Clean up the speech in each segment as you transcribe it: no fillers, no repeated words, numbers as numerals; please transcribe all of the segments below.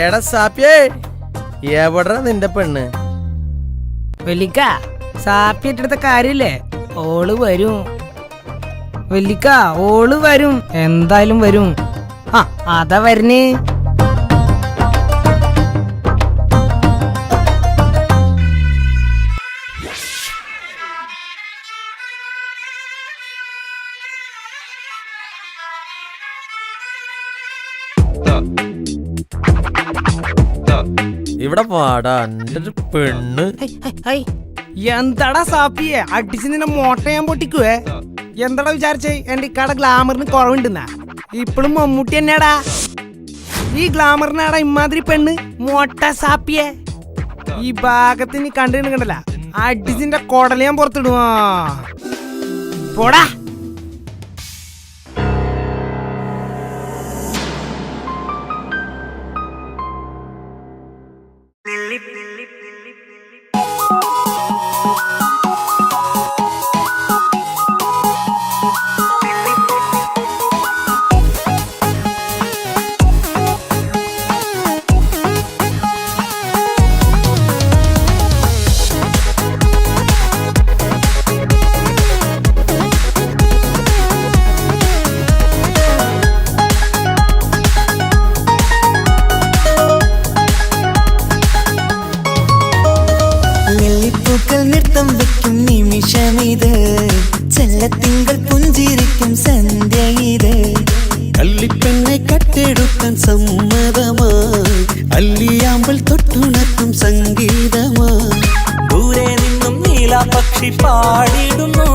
എടാ സാപ്പിയേ, എവിടാ നിന്റെ പെണ്ണ്? വെല്ലിക്ക, സാപ്പിയെടുത്ത കാര്യല്ലേ, ഓള് വരും. വെല്ലിക്ക, ഓള് വരും, എന്തായാലും വരും. ആ, അതാ വരുന്നേ. ഇവിടെ പാടാ എന്റെ ഒരു പെണ്ണ്. എന്താടാ സാപ്പിയെ, അടിച്ച് നിന്നെ മോട്ട ഞാൻ പൊട്ടിക്കുവേ. എന്താടാ വിചാരിച്ചേ എന്റെ ഇക്കാടെ ഗ്ലാമറിന് കുറവുണ്ടെന്നാ? ഇപ്പഴും മമ്മൂട്ടി തന്നെയാടാ. ഈ ഗ്ലാമറിനാടാ ഇമാതിരി പെണ്ണ് മോട്ട സാപ്പിയെ. ഈ ഭാഗത്ത് നീ കണ്ടല്ല, അടിച്ചിന്റെ കൊടല ഞാൻ പുറത്തിടുവാ. പോടാ. നൃത്തം വെക്കും നിമിഷമിത്, ചെല്ലത്തിങ്കൾ പുഞ്ചിരിക്കും സന്ധ്യ ഇത്. കള്ളിപ്പെണ്ണെ കട്ടെടുക്കാൻ സമ്മതമായി, അല്ലിയാമ്പൽ തൊട്ടുണർത്തും സംഗീതമായി. ദൂരെ നിന്നും നീലാപക്ഷി പാടിടുന്നു,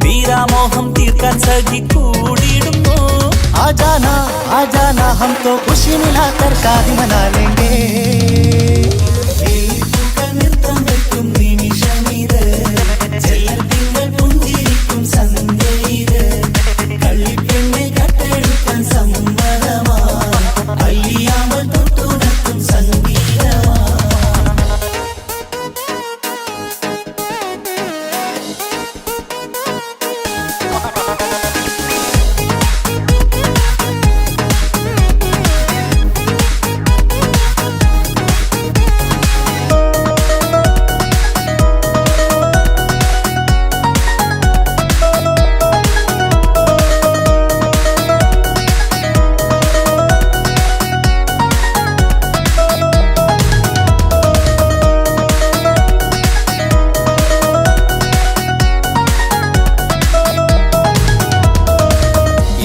തീരാമോഹം തീർക്കാൻ സഖി കൂടിയിടുന്നു. ആജാന ആജാന ഹം തോ ഖുശി മിലാകർ ശാദി മനാ ലേംഗേ. നൃത്തം വെക്കും നിമിഷമിത്, ചെല്ലത്തിങ്കൾ പുഞ്ചിരിക്കും സന്ധ്യ ഇത്. കള്ളിപ്പെണ്ണെ കട്ടെടുക്കാൻ സമ്മതമായി, അല്ലിയാമ്പൽ തൊട്ടുണർത്തും സംഗീതമായി.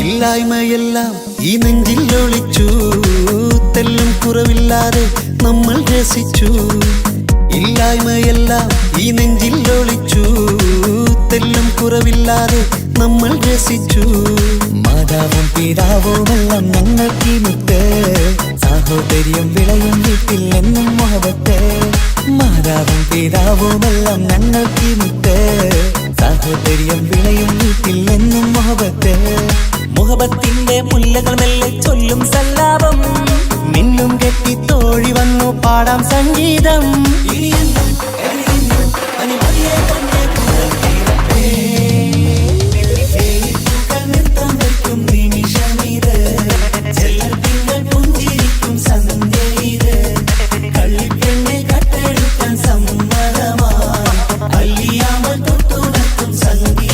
ഇല്ലായ്മയെല്ലാം ഈ നെഞ്ചിൽ ഒളിച്ചു, തെല്ലും കുറവില്ലാതെ നമ്മൾ രസിച്ചു. ഇല്ലായ്മയെല്ലാം ഈ നെഞ്ചിൽ ഒളിച്ചു, തെല്ലും കുറവില്ലാതെ നമ്മൾ രസിച്ചു. മാതാവും പിതാവുമെല്ലാം ഞങ്ങൾക്ക് മുത്ത്, സാഹോദര്യം വിളയും വീട്ടിൽ എന്നും മുഹബത്ത്. മാതാവും പിതാവുമെല്ലാം ഞങ്ങൾക്ക് മുത്ത്, സാഹോദര്യം വിളയും വീട്ടിൽ എന്നും മുഹബത്ത്. മുഹബത്തിന്റെ മുല്ലകൾ മെല്ലെ ചൊല്ലും സല്ലാപം, മിന്നും കെട്ടി തോഴി വന്നു പാടാം സംഗീതം. നൃത്തം വെക്കും നിമിഷമിത്, ചെല്ലത്തിങ്കൾ പുഞ്ചിരിക്കും സന്ധ്യ ഇത്. കള്ളിപ്പെണ്ണെ കട്ടെടുക്കാൻ സമ്മതമായി, അല്ലിയാമ്പൽ തൊട്ടുണർത്തും സംഗീതമായി.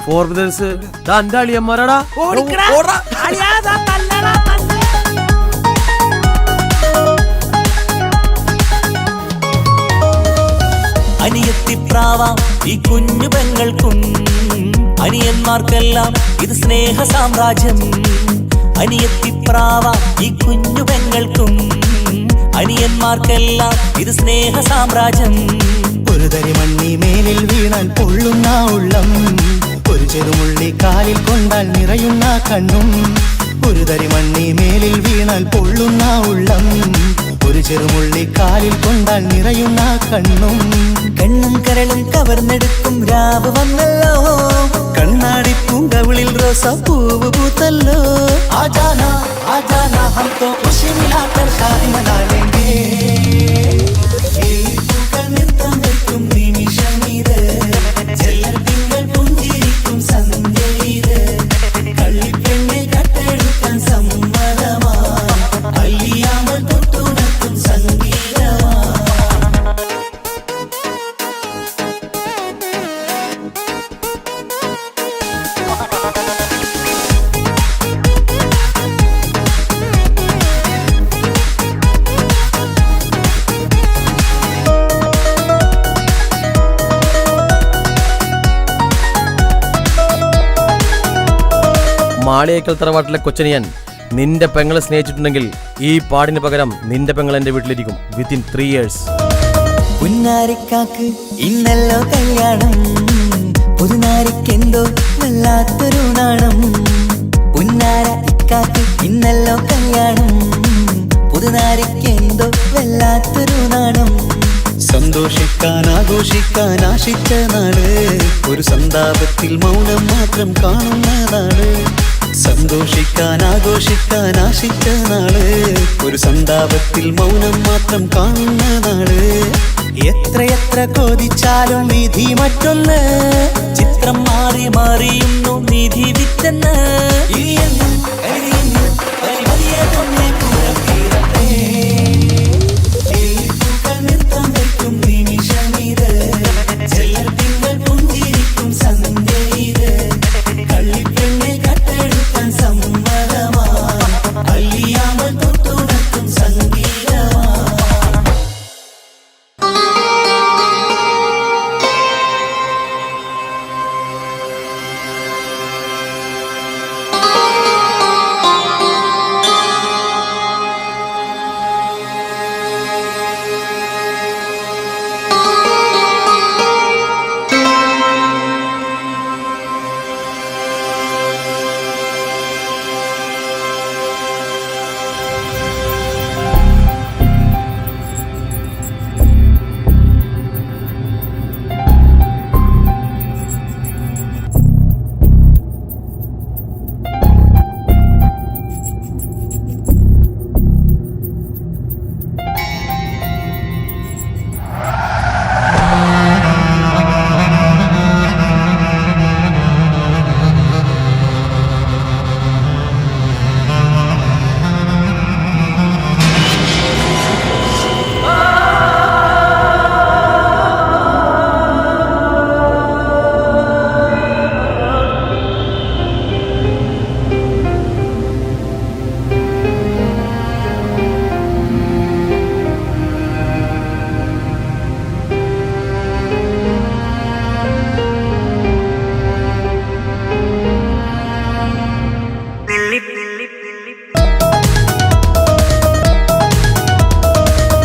ഫോർബിദേഴ്സ് എന്റെ അളിയന്മാരാടാ. അനിയത്തിപ്രാവാം ഈ കുഞ്ഞു പെങ്ങൾക്കും, അനിയന്മാർക്കെല്ലാം ഇത് സ്നേഹ സാമ്രാജ്യം. അനിയത്തിപ്രാവാം ഈ കുഞ്ഞു പെങ്ങൾക്കും, അനിയന്മാർക്കെല്ലാം ഇത് സ്നേഹ സാമ്രാജ്യം. ഒരു തരി മണ്ണി മേലിൽ വീണാൽ പൊള്ളുന്ന ഉള്ളം, ഒരു ചെറുമുള്ളി കാലിൽ കൊണ്ടാൽ നിറയുന്ന കണ്ണും. ഒരു തരി മണ്ണി മേലിൽ വീണാൽ പൊള്ളുന്ന ഉള്ളം, ഒരു ചെറുമുള്ളി കാലിൽ കൊണ്ടാൽ നിറയുന്ന കണ്ണും. കണ്ണും കരളും കവർന്നെടുക്കും രാവ് വന്നല്ലോ, കണ്ണാടി പൂങ്കവിളിൽ റോസാ പൂവ് പൂത്തല്ലോ. ആജാനാ ആജാനാ ഹം തോ ഖുശി മിലാകർ ഷാദി മനാ ലേംഗേ. ഈ പൂക്കൾ നൃത്തം വയ്ക്കും നിമിഷമിത്, ചെല്ലത്തിങ്കൾ പുഞ്ചിരിക്കും സന്ധ്യയിത്. കള്ളിപ്പെണ്ണെ കട്ടെടുക്കാൻ സമ്മതമാ, അല്ലിയാമൽ തൊട്ടുണർത്തും സംഗീതമാ. മാളിയേക്കൽ തറവാട്ടിലെ കൊച്ചനിയൻ നിന്റെ പെങ്ങളെ സ്നേഹിച്ചിട്ടുണ്ടെങ്കിൽ ഈ പാടിന് പകരം നിന്റെ പെങ്ങൾ എന്റെ വീട്ടിലിരിക്കും വിത്തിൻ 3 years. പുന്നാരിക്കാക്ക് ഇന്നല്ലോ കല്യാണം, പുതുനാരിക്കെന്തോ വല്ലാത്തൊരു നാണം. പുന്നാര ഇക്കാക്ക് ഇന്നല്ലോ കല്യാണം, പുതുനാരിക്കെന്തോ വല്ലാത്തൊരു നാണം. സന്തോഷിക്കാൻ ആഘോഷിക്കാൻ ആശിച്ച നാട്, ഒരു സന്താപത്തിൽ മൗനം മാത്രം കാണുന്ന നാട്. സന്തോഷിക്കാൻ ആഘോഷിക്കാൻ ആശിച്ച നാട്, ഒരു സന്താപത്തിൽ മൗനം മാത്രം കാണുന്ന നാട്. എത്രയെത്ര കോതിച്ചാലും വിധി മറ്റൊന്ന്, ചിത്രം മാറി മാറിയുന്നു നിധി വിറ്റെന്ന്. ഇനിയെന്നും കരുതിയെന്നും പരിമതിയെ തന്നെ കൂടത്തീരട്ടെ. ഈ പൂക്കൾ നൃത്തം വയ്ക്കും നിമിഷമിത്, ചെല്ലത്തിങ്കൾ പുഞ്ചിരിക്കും സന്ധ്യയിത്. കള്ളിപ്പെണ്ണെ കട്ടെടുക്കാൻ സമ്മതമാ, അല്ലിയാമൽ തൊട്ടുണർത്തും സംഗീതമാ.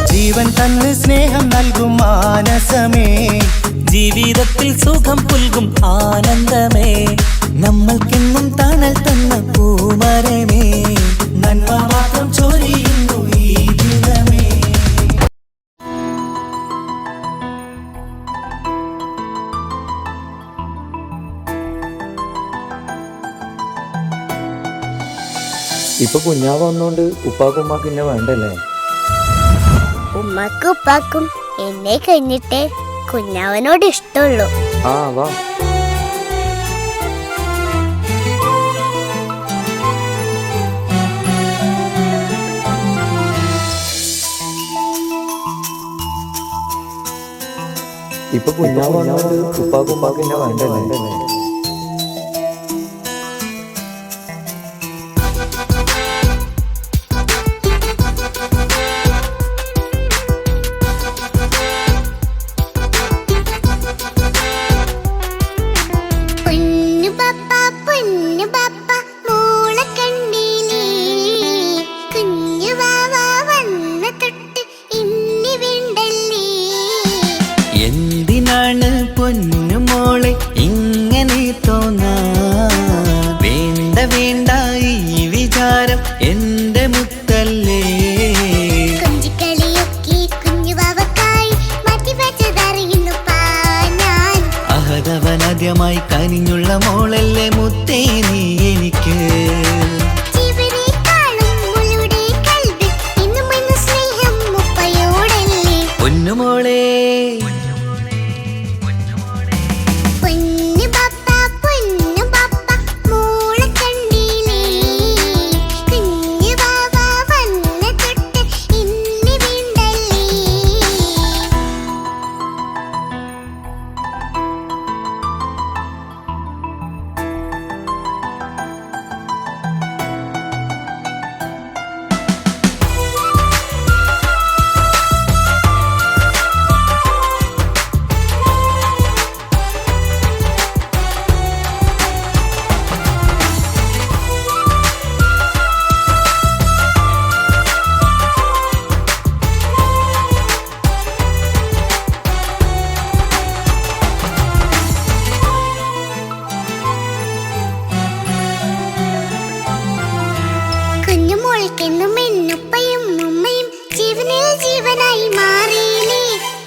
ജീവൻ തന്ന് സ്നേഹം നൽകും മാനസമേ, ജീവിതത്തിൽ സുഖം പുൽകും ആനന്ദമേ. നമ്മൾക്കെന്നും തണൽ തന്ന പൂമരമേ, നന്മ മാത്രം ചൊരിയുന്നു ഈ ദിനമേ. ഇപ്പൊ കുഞ്ഞാവ് വന്നോണ്ട് ഉപ്പാക്കും ഉമ്മാക്കും എന്നെ വേണ്ടല്ലേ? ഉമ്മക്കും ഉപ്പാക്കും എന്നെ കഴിഞ്ഞിട്ടേ കുഞ്ഞാവനോട് ഇഷ്ടമുള്ളൂ. ആ വാ. ഇപ്പൊ കുഞ്ഞാവ് വന്നോണ്ട് ഉപ്പാക്കും ഉമ്മാക്കും എന്നെ വേണ്ടല്ലേ? എന്തിനാണ് പൊന്നുമോളെ ഇങ്ങനെ തോന്നാ? വേണ്ട വേണ്ട ഈ വിചാരം കാതവനാദ്യമായി കനിഞ്ഞുള്ള മോളല്ലേ മുത്തേ നീ എനിക്ക്. പൊന്നുമോളെ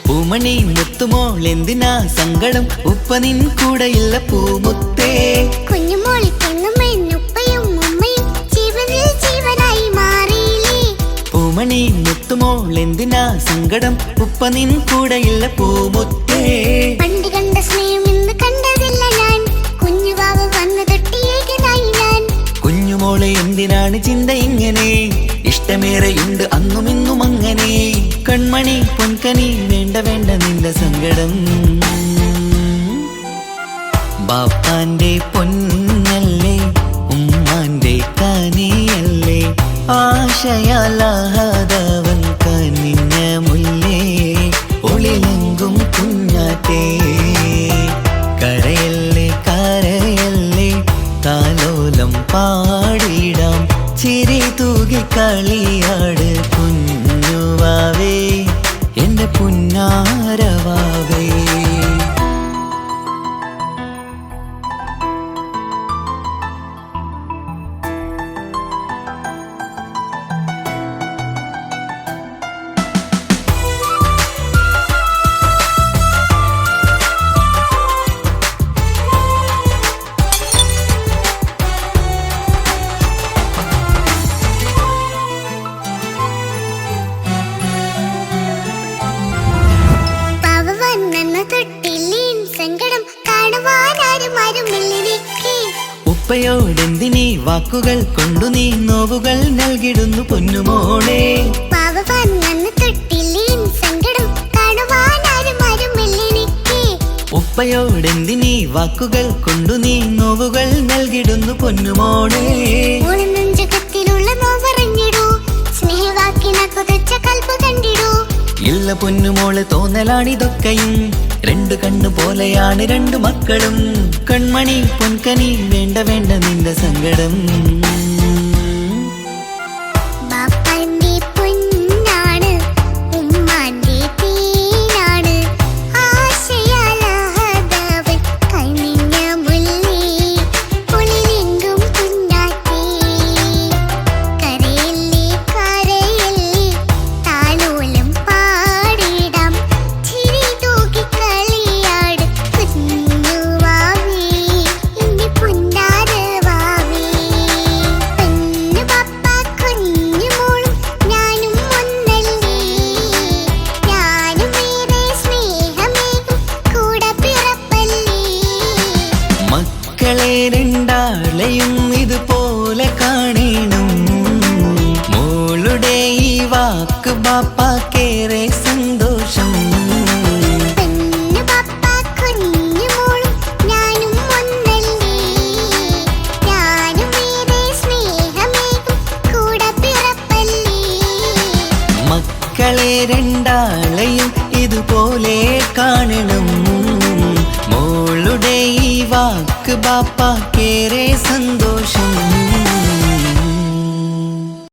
പൂമണി മുത്തുമോൾ എന്തിനാ സങ്കടം ഉപ്പ നിൻ കൂടെയില്ല പൂമുത്തേ. പൂമണി മുത്തുമോൾ എന്തിനാ സങ്കടം ഉപ്പ നിൻ കൂടെയില്ല പൂമുത്തേ. പണ്ട് കണ്ട സ്നേഹം ഇന്ന് കണ്ടതില്ല ഞാൻ, കുഞ്ഞുവാവ് വന്നു തൊട്ടിയേകനായി ഞാൻ. കുഞ്ഞുമോളെ എന്തിനാണ് ചിന്ത ഇങ്ങനെ, ഇഷ്ടമേറെയുണ്ട് അന്നും ഇന്നും അങ്ങനെ. കൺമണി പൊൻകനി വേണ്ട വേണ്ട നിന്റെ സങ്കടം. ബാപ്പാന്റെ പൊന്നല്ലേ ഉമ്മാന്റെ കനിയല്ലേ, ആശയാലാഹതവൻ കനിഞ്ഞ മുല്ലേ. ഒളിലെങ്കും കുഞ്ഞാറ്റേ കരയല്ലേ കരയല്ലേ, താലോലം പാടിടാം ചിരി തൂകി കളിയാട് കുഞ്ഞുവാവേ എന്റെ പുന്നാരവാവേ. ഉപ്പയോടെന്തിനീ വാക്കുകൾ കൊണ്ടു നീ നോവുകൾ നൽകിടുന്നു പൊന്നുമോളെ. ഉപ്പയോടെന്തിനീ വാക്കുകൾ കൊണ്ടു നീ നോവുകൾ നൽകിടുന്നു പൊന്നുമോളെ. ഇല്ല പൊന്നുമോളെ തോന്നലാണിതൊക്കെയും, രണ്ടു കണ്ണു പോലെയാണ് രണ്ടു മക്കളും. കൺമണി പൊൻകനി വേണ്ട വേണ്ട നിന്റെ സങ്കടം. രണ്ടാളെയും ഇതുപോലെ കാണണം, മോളുടെ ഈ വാക്ക് ബാപ്പാക്കേറെ സന്തോഷം. മക്കളെ രണ്ടാളെയും ഇതുപോലെ കാണണം, മോളുടെ ഈ വാക്ക് ബാപ്പാക്കേറെ